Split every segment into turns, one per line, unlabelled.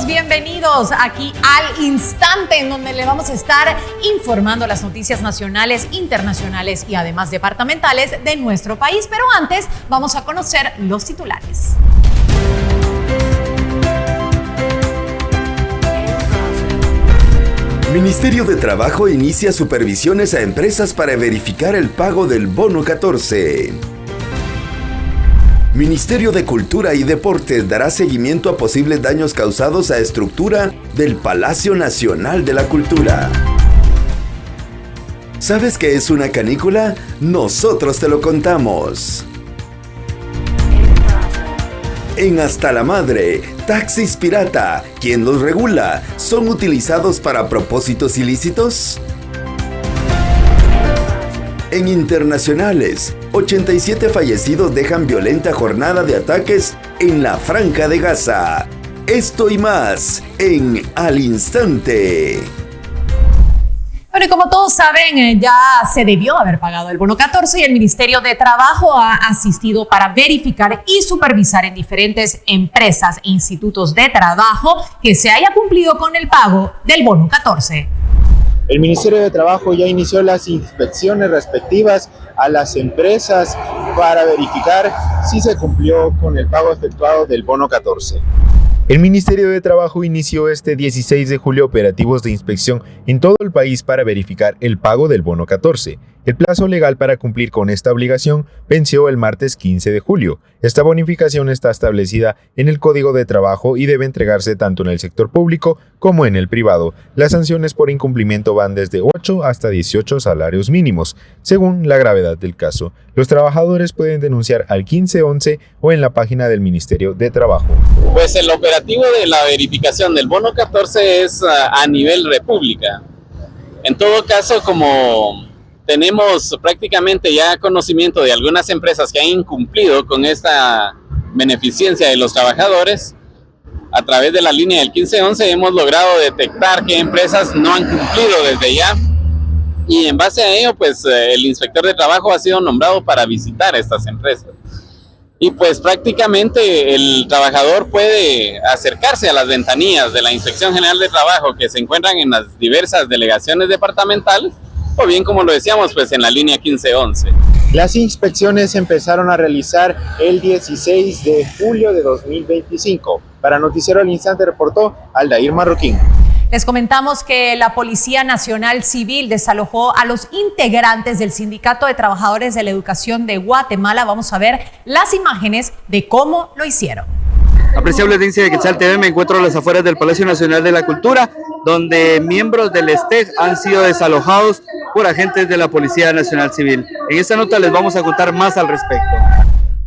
todos bienvenidos aquí al instante en donde le vamos a estar informando las noticias nacionales, internacionales y además departamentales de nuestro país. Pero antes vamos a conocer los titulares.
Ministerio de Trabajo inicia supervisiones a empresas para verificar el pago del bono 14. Ministerio de Cultura y Deportes dará seguimiento a posibles daños causados a estructura del Palacio Nacional de la Cultura. ¿Sabes qué es una canícula? Nosotros te lo contamos. En Hasta la Madre, taxis pirata, ¿quién los regula? ¿Son utilizados para propósitos ilícitos? En internacionales, 87 fallecidos dejan violenta jornada de ataques en la Franja de Gaza. Esto y más en Al Instante.
Bueno, y como todos saben, ya se debió haber pagado el bono 14 y el Ministerio de Trabajo ha asistido para verificar y supervisar en diferentes empresas e institutos de trabajo que se haya cumplido con el pago del bono 14.
El Ministerio de Trabajo ya inició las inspecciones respectivas a las empresas para verificar si se cumplió con el pago efectuado del bono 14.
El Ministerio de Trabajo inició este 16 de julio operativos de inspección en todo el país para verificar el pago del bono 14. El plazo legal para cumplir con esta obligación venció el martes 15 de julio. Esta bonificación está establecida en el Código de Trabajo y debe entregarse tanto en el sector público como en el privado. Las sanciones por incumplimiento van desde 8 hasta 18 salarios mínimos, según la gravedad del caso. Los trabajadores pueden denunciar al 1511 o en la página del Ministerio de Trabajo.
Pues el operativo de la verificación del bono 14 es a nivel república. En todo caso, como tenemos prácticamente ya conocimiento de algunas empresas que han incumplido con esta beneficencia de los trabajadores, a través de la línea del 1511 hemos logrado detectar qué empresas no han cumplido desde ya, y en base a ello pues el inspector de trabajo ha sido nombrado para visitar estas empresas. Y pues prácticamente el trabajador puede acercarse a las ventanillas de la Inspección General de Trabajo que se encuentran en las diversas delegaciones departamentales, o bien, como lo decíamos, pues en la línea 1511.
Las inspecciones empezaron a realizar el 16 de julio de 2025. Para Noticiero al Instante reportó Aldair Marroquín.
Les comentamos que la Policía Nacional Civil desalojó a los integrantes del Sindicato de Trabajadores de la Educación de Guatemala. Vamos a ver las imágenes de cómo lo hicieron.
Apreciable audiencia de Quetzal TV, me encuentro a las afueras del Palacio Nacional de la Cultura, donde miembros del STEG han sido desalojados por agentes de la Policía Nacional Civil. En esta nota les vamos a contar más al respecto.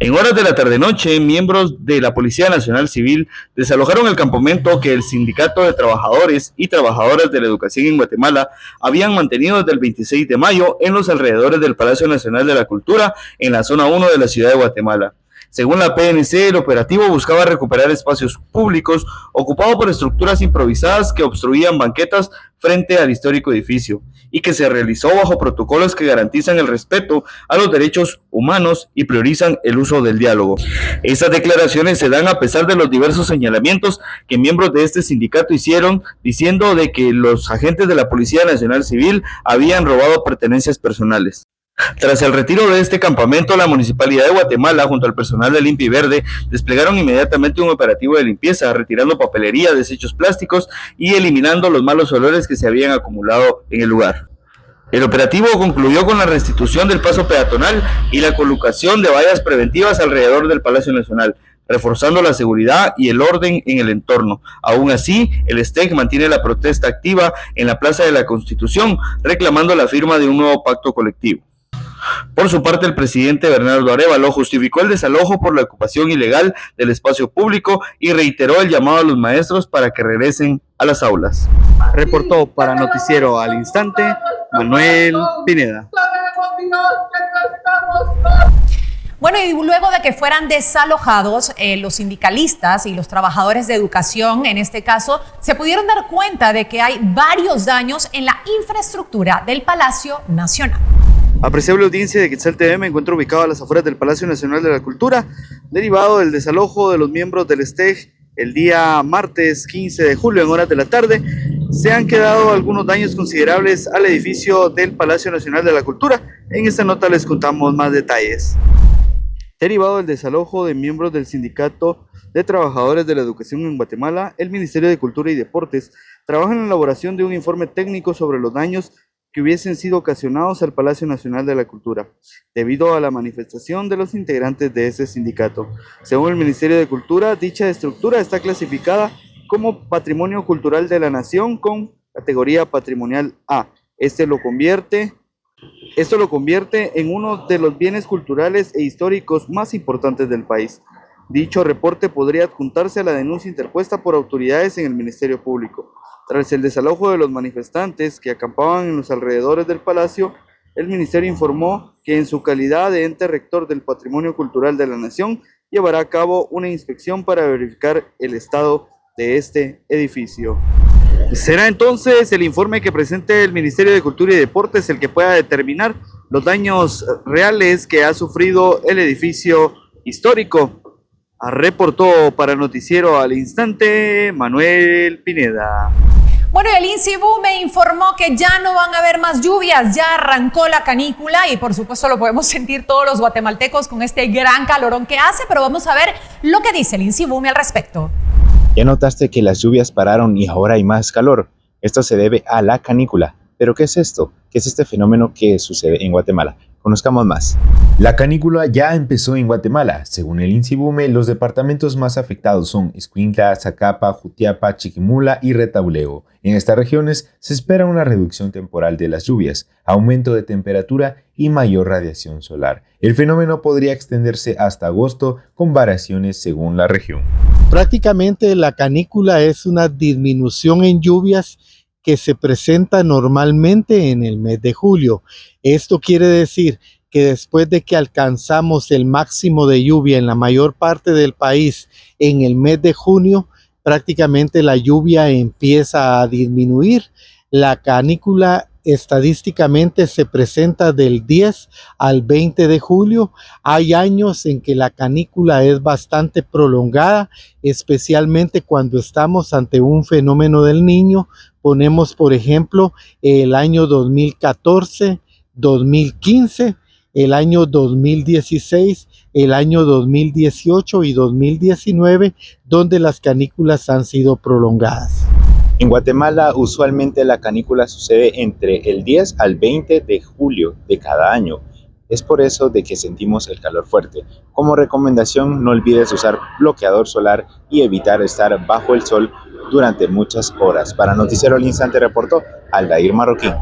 En horas de la tarde-noche, miembros de la Policía Nacional Civil desalojaron el campamento que el Sindicato de Trabajadores y Trabajadoras de la Educación en Guatemala habían mantenido desde el 26 de mayo en los alrededores del Palacio Nacional de la Cultura, en la zona 1 de la ciudad de Guatemala. Según la PNC, el operativo buscaba recuperar espacios públicos ocupados por estructuras improvisadas que obstruían banquetas frente al histórico edificio y que se realizó bajo protocolos que garantizan el respeto a los derechos humanos y priorizan el uso del diálogo. Estas declaraciones se dan a pesar de los diversos señalamientos que miembros de este sindicato hicieron, diciendo de que los agentes de la Policía Nacional Civil habían robado pertenencias personales. Tras el retiro de este campamento, la Municipalidad de Guatemala, junto al personal de Limpia y Verde, desplegaron inmediatamente un operativo de limpieza, retirando papelería, desechos plásticos y eliminando los malos olores que se habían acumulado en el lugar. El operativo concluyó con la restitución del paso peatonal y la colocación de vallas preventivas alrededor del Palacio Nacional, reforzando la seguridad y el orden en el entorno. Aún así, el STEG mantiene la protesta activa en la Plaza de la Constitución, reclamando la firma de un nuevo pacto colectivo. Por su parte, el presidente Bernardo Arévalo justificó el desalojo por la ocupación ilegal del espacio público y reiteró el llamado a los maestros para que regresen a las aulas.
Reportó para Noticiero al Instante, Manuel Pineda.
Bueno, y luego de que fueran desalojados, los sindicalistas y los trabajadores de educación, en este caso, se pudieron dar cuenta de que hay varios daños en la infraestructura del Palacio Nacional.
Apreciable audiencia de Quetzal TV, me encuentro ubicado a las afueras del Palacio Nacional de la Cultura, derivado del desalojo de los miembros del STEG el día martes 15 de julio en horas de la tarde, se han quedado algunos daños considerables al edificio del Palacio Nacional de la Cultura. En esta nota les contamos más detalles. Derivado del desalojo de miembros del Sindicato de Trabajadores de la Educación en Guatemala, el Ministerio de Cultura y Deportes trabaja en la elaboración de un informe técnico sobre los daños que hubiesen sido ocasionados al Palacio Nacional de la Cultura, debido a la manifestación de los integrantes de ese sindicato. Según el Ministerio de Cultura, dicha estructura está clasificada como Patrimonio Cultural de la Nación con categoría patrimonial A. Esto lo convierte en uno de los bienes culturales e históricos más importantes del país. Dicho reporte podría adjuntarse a la denuncia interpuesta por autoridades en el Ministerio Público. Tras el desalojo de los manifestantes que acampaban en los alrededores del palacio, el Ministerio informó que en su calidad de ente rector del Patrimonio Cultural de la Nación llevará a cabo una inspección para verificar el estado de este edificio. Será entonces el informe que presente el Ministerio de Cultura y Deportes el que pueda determinar los daños reales que ha sufrido el edificio histórico. Reportó para Noticiero al Instante Manuel Pineda.
Bueno, el INSIBU me informó que ya no van a haber más lluvias, ya arrancó la canícula y por supuesto lo podemos sentir todos los guatemaltecos con este gran calorón que hace, pero vamos a ver lo que dice el INSIBU al respecto.
¿Ya notaste que las lluvias pararon y ahora hay más calor? Esto se debe a la canícula. ¿Pero qué es esto? ¿Qué es este fenómeno que sucede en Guatemala? Conozcamos más.
La canícula ya empezó en Guatemala. Según el INSIBUME, los departamentos más afectados son Escuintla, Zacapa, Jutiapa, Chiquimula y Retauleo. En estas regiones se espera una reducción temporal de las lluvias, aumento de temperatura y mayor radiación solar. El fenómeno podría extenderse hasta agosto con variaciones según la región.
Prácticamente la canícula es una disminución en lluvias que se presenta normalmente en el mes de julio. Esto quiere decir que después de que alcanzamos el máximo de lluvia en la mayor parte del país en el mes de junio, prácticamente la lluvia empieza a disminuir. La canícula estadísticamente se presenta del 10 al 20 de julio. Hay años en que la canícula es bastante prolongada, especialmente cuando estamos ante un fenómeno del Niño. Ponemos, por ejemplo, el año 2014, 2015, el año 2016, el año 2018 y 2019, donde las canículas han sido prolongadas.
En Guatemala, usualmente la canícula sucede entre el 10 al 20 de julio de cada año. Es por eso de que sentimos el calor fuerte. Como recomendación, no olvides usar bloqueador solar y evitar estar bajo el sol durante muchas horas. Para Noticiero al Instante reportó Aldair Marroquín.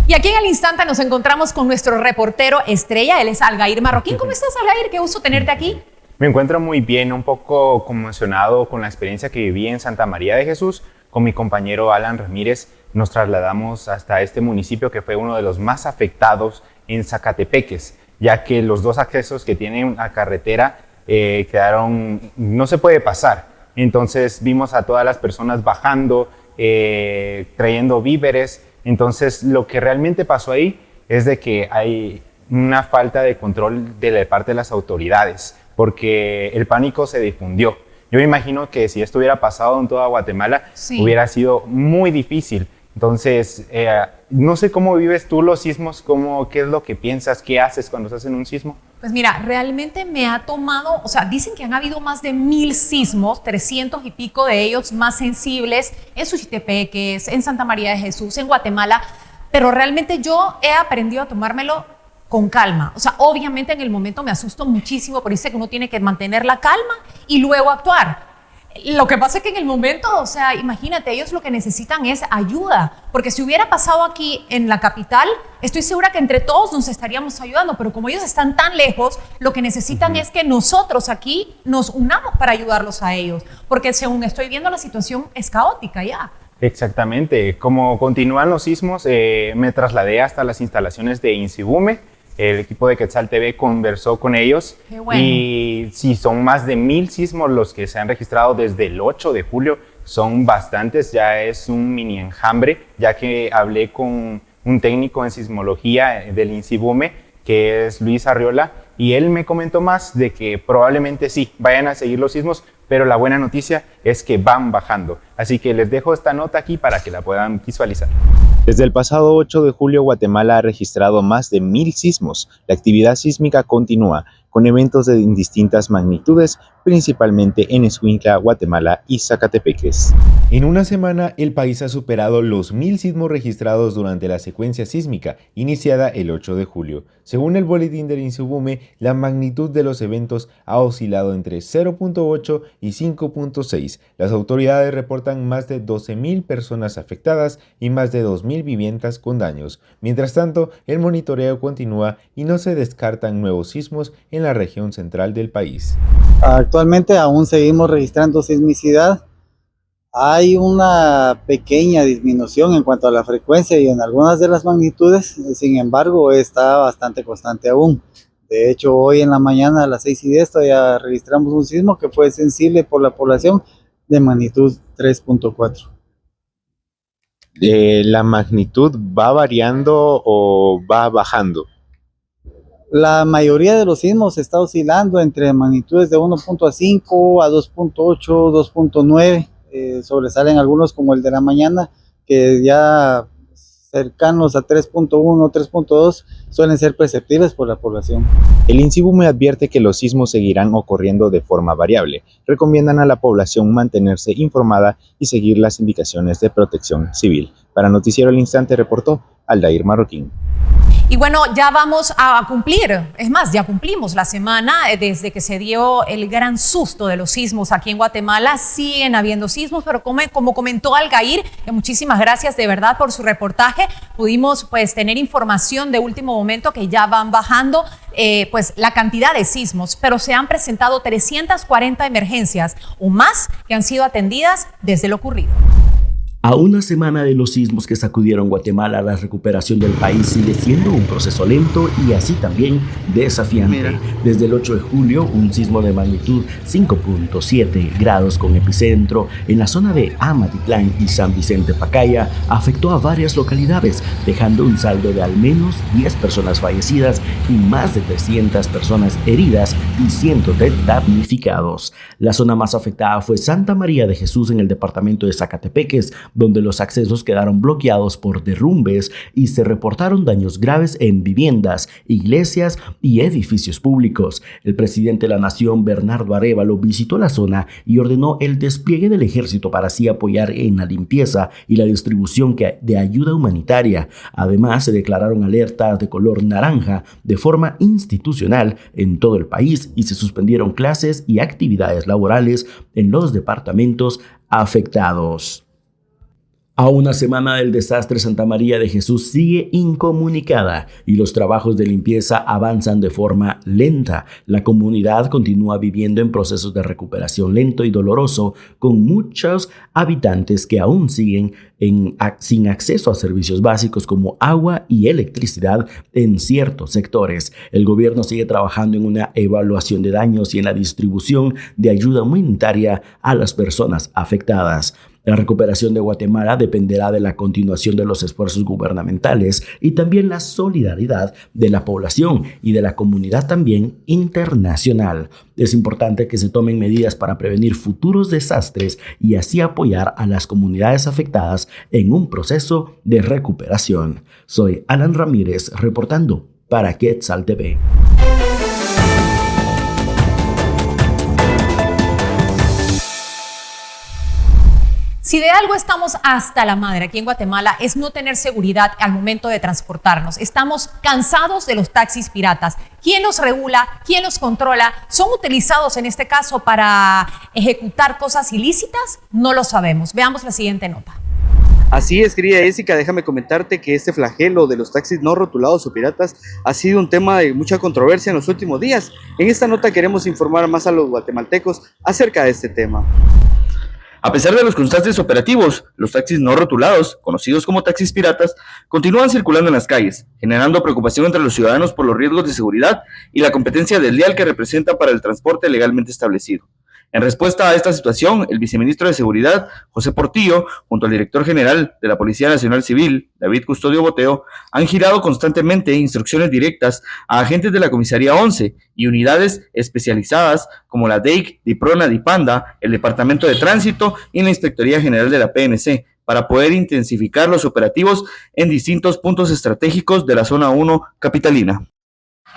Y aquí en el Instante nos encontramos con nuestro reportero estrella, él es Aldair Marroquín. ¿Cómo estás, Aldair? Qué gusto tenerte aquí.
Me encuentro muy bien, un poco conmocionado con la experiencia que viví en Santa María de Jesús. Con mi compañero Alan Ramírez nos trasladamos hasta este municipio que fue uno de los más afectados en Zacatepeques, ya que los dos accesos que tienen a carretera no se puede pasar. Entonces vimos a todas las personas bajando, trayendo víveres. Entonces lo que realmente pasó ahí es de que hay una falta de control de parte de las autoridades, porque el pánico se difundió. Yo me imagino que si esto hubiera pasado en toda Guatemala, sí, hubiera sido muy difícil. Entonces, no sé cómo vives tú los sismos, qué es lo que piensas, qué haces cuando estás en un sismo.
Pues mira, realmente me ha tomado, o sea, dicen que han habido más de 1000 sismos, 300 y pico de ellos más sensibles en Suchitepeques, en Santa María de Jesús, en Guatemala, pero realmente yo he aprendido a tomármelo con calma. O sea, obviamente en el momento me asusto muchísimo, pero dice que uno tiene que mantener la calma y luego actuar. Lo que pasa es que en el momento, o sea, imagínate, ellos lo que necesitan es ayuda, porque si hubiera pasado aquí en la capital, estoy segura que entre todos nos estaríamos ayudando, pero como ellos están tan lejos, lo que necesitan es que nosotros aquí nos unamos para ayudarlos a ellos, porque según estoy viendo la situación es caótica ya.
Exactamente, como continúan los sismos, me trasladé hasta las instalaciones de INSIBUME. El equipo de Quetzal TV conversó con ellos. Qué bueno. Y sí, son más de 1000 sismos los que se han registrado desde el 8 de julio. Son bastantes, ya es un mini enjambre, ya que hablé con un técnico en sismología del INSIBUME, que es Luis Arriola, Y él me comentó más de que probablemente sí, vayan a seguir los sismos, pero la buena noticia es que van bajando. Así que les dejo esta nota aquí para que la puedan visualizar.
Desde el pasado 8 de julio, Guatemala ha registrado más de 1000 sismos. La actividad sísmica continúa, con eventos de distintas magnitudes, principalmente en Escuintla, Guatemala y Zacatepeques.
En una semana, el país ha superado los 1000 sismos registrados durante la secuencia sísmica, iniciada el 8 de julio. Según el boletín del INSUBUME, la magnitud de los eventos ha oscilado entre 0.8 y 5.6. Las autoridades reportan más de 12.000 personas afectadas y más de 2.000 viviendas con daños. Mientras tanto, el monitoreo continúa y no se descartan nuevos sismos en la región central del país.
Actualmente aún seguimos registrando sismicidad. Hay una pequeña disminución en cuanto a la frecuencia y en algunas de las magnitudes, sin embargo está bastante constante aún. De hecho, hoy en la mañana a las 6:10 todavía registramos un sismo que fue sensible por la población de magnitud 3.4.
¿La magnitud va variando o va bajando?
La mayoría de los sismos está oscilando entre magnitudes de 1.5 a 2.8, 2.9. Sobresalen algunos como el de la mañana, que ya cercanos a 3.1, 3.2 suelen ser perceptibles por la población.
El INSUBUME advierte que los sismos seguirán ocurriendo de forma variable. Recomiendan a la población mantenerse informada y seguir las indicaciones de protección civil. Para Noticiero al Instante reportó Aldair Marroquín.
Y bueno, ya vamos a cumplir, es más, ya cumplimos la semana desde que se dio el gran susto de los sismos aquí en Guatemala. Siguen habiendo sismos, pero como comentó Aldair, muchísimas gracias de verdad por su reportaje. Pudimos pues tener información de último momento que ya van bajando pues la cantidad de sismos, pero se han presentado 340 emergencias o más que han sido atendidas desde lo ocurrido.
A una semana de los sismos que sacudieron Guatemala, la recuperación del país sigue siendo un proceso lento y así también desafiante. Desde el 8 de julio, un sismo de magnitud 5.7 grados con epicentro en la zona de Amatitlán y San Vicente Pacaya afectó a varias localidades, dejando un saldo de al menos 10 personas fallecidas y más de 300 personas heridas y cientos de damnificados. La zona más afectada fue Santa María de Jesús en el departamento de Zacatepeques, donde los accesos quedaron bloqueados por derrumbes y se reportaron daños graves en viviendas, iglesias y edificios públicos. El presidente de la Nación, Bernardo Arévalo, visitó la zona y ordenó el despliegue del ejército para así apoyar en la limpieza y la distribución de ayuda humanitaria. Además, se declararon alertas de color naranja de forma institucional en todo el país y se suspendieron clases y actividades laborales en los departamentos afectados. A una semana del desastre, Santa María de Jesús sigue incomunicada y los trabajos de limpieza avanzan de forma lenta. La comunidad continúa viviendo en procesos de recuperación lento y doloroso, con muchos habitantes que aún siguen sin acceso a servicios básicos como agua y electricidad en ciertos sectores. El gobierno sigue trabajando en una evaluación de daños y en la distribución de ayuda humanitaria a las personas afectadas. La recuperación de Guatemala dependerá de la continuación de los esfuerzos gubernamentales y también la solidaridad de la población y de la comunidad también internacional. Es importante que se tomen medidas para prevenir futuros desastres y así apoyar a las comunidades afectadas en un proceso de recuperación. Soy Alan Ramírez reportando para Quetzal TV.
Si de algo estamos hasta la madre aquí en Guatemala es no tener seguridad al momento de transportarnos. Estamos cansados de los taxis piratas. ¿Quién los regula? ¿Quién los controla? ¿Son utilizados en este caso para ejecutar cosas ilícitas? No lo sabemos. Veamos la siguiente nota.
Así es, querida Jessica, déjame comentarte que este flagelo de los taxis no rotulados o piratas ha sido un tema de mucha controversia en los últimos días. En esta nota queremos informar más a los guatemaltecos acerca de este tema.
A pesar de los constantes operativos, los taxis no rotulados, conocidos como taxis piratas, continúan circulando en las calles, generando preocupación entre los ciudadanos por los riesgos de seguridad y la competencia desleal que representan para el transporte legalmente establecido. En respuesta a esta situación, el viceministro de Seguridad, José Portillo, junto al director general de la Policía Nacional Civil, David Custodio Boteo, han girado constantemente instrucciones directas a agentes de la Comisaría 11 y unidades especializadas como la DEIC, DIPRONA, DIPANDA, el Departamento de Tránsito y la Inspectoría General de la PNC, para poder intensificar los operativos en distintos puntos estratégicos de la Zona 1 capitalina.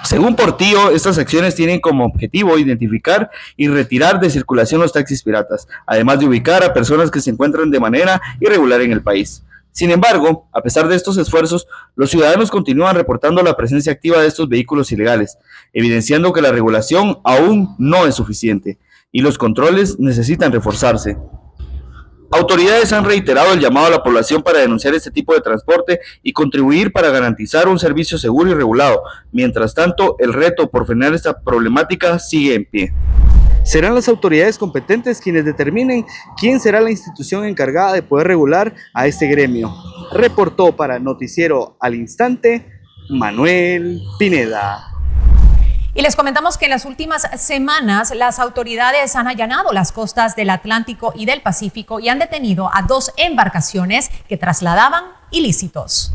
Según Portillo, estas acciones tienen como objetivo identificar y retirar de circulación los taxis piratas, además de ubicar a personas que se encuentran de manera irregular en el país. Sin embargo, a pesar de estos esfuerzos, los ciudadanos continúan reportando la presencia activa de estos vehículos ilegales, evidenciando que la regulación aún no es suficiente y los controles necesitan reforzarse. Autoridades han reiterado el llamado a la población para denunciar este tipo de transporte y contribuir para garantizar un servicio seguro y regulado. Mientras tanto, el reto por frenar esta problemática sigue en pie.
Serán las autoridades competentes quienes determinen quién será la institución encargada de poder regular a este gremio. Reportó para Noticiero al Instante, Manuel Pineda.
Y les comentamos que en las últimas semanas las autoridades han allanado las costas del Atlántico y del Pacífico y han detenido a 2 embarcaciones que trasladaban ilícitos.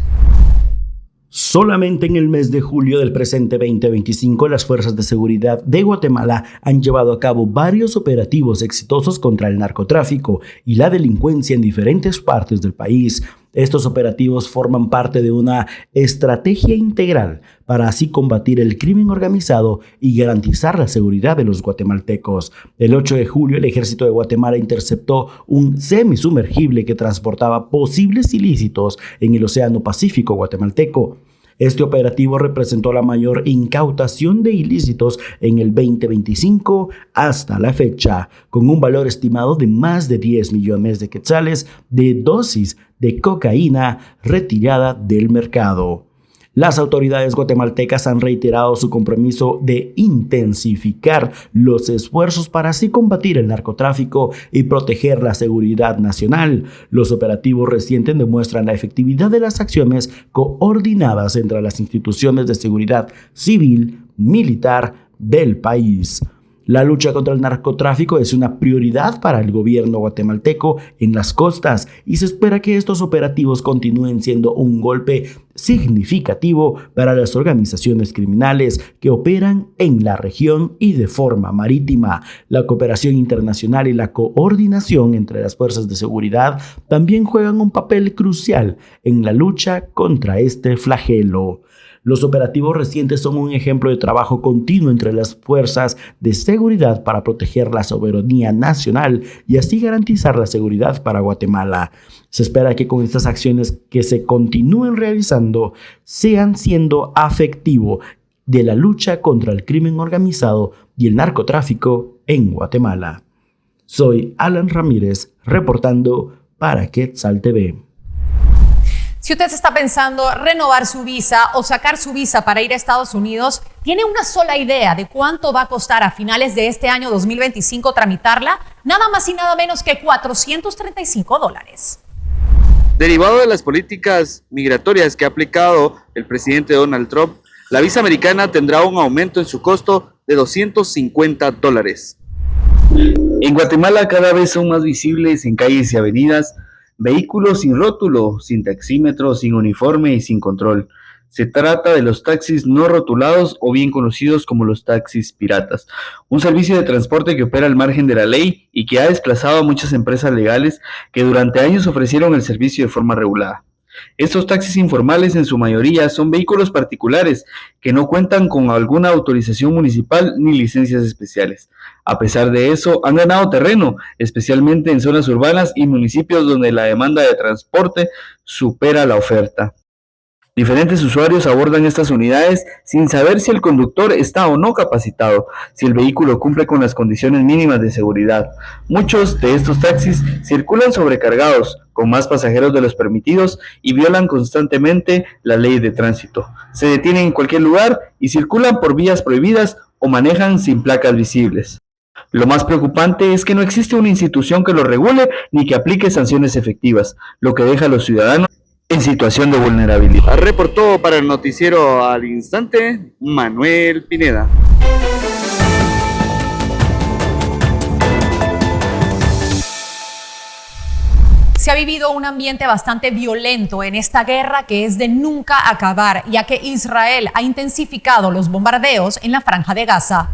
Solamente en el mes de julio del presente 2025, las fuerzas de seguridad de Guatemala han llevado a cabo varios operativos exitosos contra el narcotráfico y la delincuencia en diferentes partes del país. Estos operativos forman parte de una estrategia integral para así combatir el crimen organizado y garantizar la seguridad de los guatemaltecos. El 8 de julio, el Ejército de Guatemala interceptó un semisumergible que transportaba posibles ilícitos en el Océano Pacífico guatemalteco. Este operativo representó la mayor incautación de ilícitos en el 2025 hasta la fecha, con un valor estimado de más de 10 millones de quetzales de dosis de cocaína retirada del mercado. Las autoridades guatemaltecas han reiterado su compromiso de intensificar los esfuerzos para así combatir el narcotráfico y proteger la seguridad nacional. Los operativos recientes demuestran la efectividad de las acciones coordinadas entre las instituciones de seguridad civil, militar del país. La lucha contra el narcotráfico es una prioridad para el gobierno guatemalteco en las costas y se espera que estos operativos continúen siendo un golpe significativo para las organizaciones criminales que operan en la región y de forma marítima. La cooperación internacional y la coordinación entre las fuerzas de seguridad también juegan un papel crucial en la lucha contra este flagelo. Los operativos recientes son un ejemplo de trabajo continuo entre las fuerzas de seguridad para proteger la soberanía nacional y así garantizar la seguridad para Guatemala. Se espera que con estas acciones que se continúen realizando sean siendo afectivo de la lucha contra el crimen organizado y el narcotráfico en Guatemala. Soy Alan Ramírez, reportando para Quetzal TV.
Si usted está pensando renovar su visa o sacar su visa para ir a Estados Unidos, ¿tiene una sola idea de cuánto va a costar a finales de este año 2025 tramitarla? Nada más y nada menos que $435.
Derivado de las políticas migratorias que ha aplicado el presidente Donald Trump, la visa americana tendrá un aumento en su costo de $250.
En Guatemala cada vez son más visibles en calles y avenidas vehículos sin rótulo, sin taxímetro, sin uniforme y sin control. Se trata de los taxis no rotulados o bien conocidos como los taxis piratas, un servicio de transporte que opera al margen de la ley y que ha desplazado a muchas empresas legales que durante años ofrecieron el servicio de forma regulada. Estos taxis informales en su mayoría son vehículos particulares que no cuentan con alguna autorización municipal ni licencias especiales. A pesar de eso, han ganado terreno, especialmente en zonas urbanas y municipios donde la demanda de transporte supera la oferta. Diferentes usuarios abordan estas unidades sin saber si el conductor está o no capacitado, si el vehículo cumple con las condiciones mínimas de seguridad. Muchos de estos taxis circulan sobrecargados, con más pasajeros de los permitidos y violan constantemente la ley de tránsito. Se detienen en cualquier lugar y circulan por vías prohibidas o manejan sin placas visibles. Lo más preocupante es que no existe una institución que lo regule ni que aplique sanciones efectivas, lo que deja a los ciudadanos en situación de vulnerabilidad.
Reportó para el Noticiero al Instante, Manuel Pineda.
Se ha vivido un ambiente bastante violento en esta guerra que es de nunca acabar, ya que Israel ha intensificado los bombardeos en la Franja de Gaza.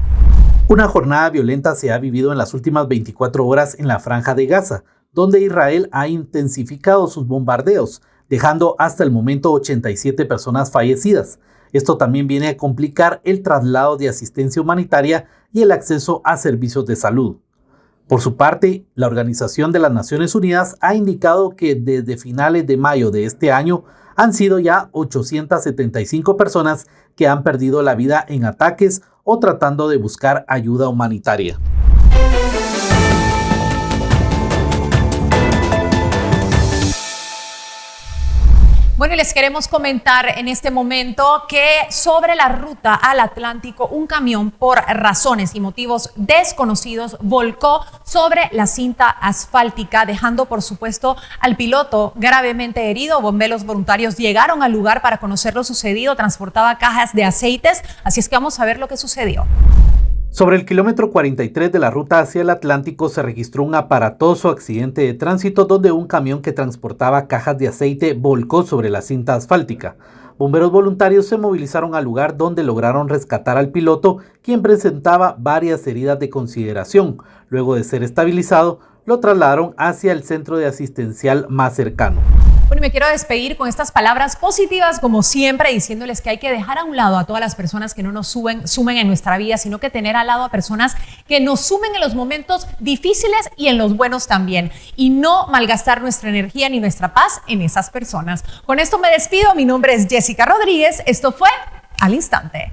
Una jornada violenta se ha vivido en las últimas 24 horas en la Franja de Gaza, donde Israel ha intensificado sus bombardeos, dejando hasta el momento 87 personas fallecidas. Esto también viene a complicar el traslado de asistencia humanitaria y el acceso a servicios de salud. Por su parte, la Organización de las Naciones Unidas ha indicado que desde finales de mayo de este año han sido ya 875 personas que han perdido la vida en ataques o tratando de buscar ayuda humanitaria.
Bueno, y les queremos comentar en este momento que sobre la ruta al Atlántico, un camión por razones y motivos desconocidos volcó sobre la cinta asfáltica, dejando por supuesto al piloto gravemente herido. Bomberos voluntarios llegaron al lugar para conocer lo sucedido, transportaba cajas de aceites, así es que vamos a ver lo que sucedió.
Sobre el kilómetro 43 de la ruta hacia el Atlántico se registró un aparatoso accidente de tránsito donde un camión que transportaba cajas de aceite volcó sobre la cinta asfáltica. Bomberos voluntarios se movilizaron al lugar donde lograron rescatar al piloto, quien presentaba varias heridas de consideración. Luego de ser estabilizado, lo trasladaron hacia el centro de asistencial más cercano.
Bueno, y me quiero despedir con estas palabras positivas, como siempre, diciéndoles que hay que dejar a un lado a todas las personas que no nos sumen en nuestra vida, sino que tener al lado a personas que nos sumen en los momentos difíciles y en los buenos también, y no malgastar nuestra energía ni nuestra paz en esas personas. Con esto me despido, mi nombre es Jessica Rodríguez, esto fue Al Instante.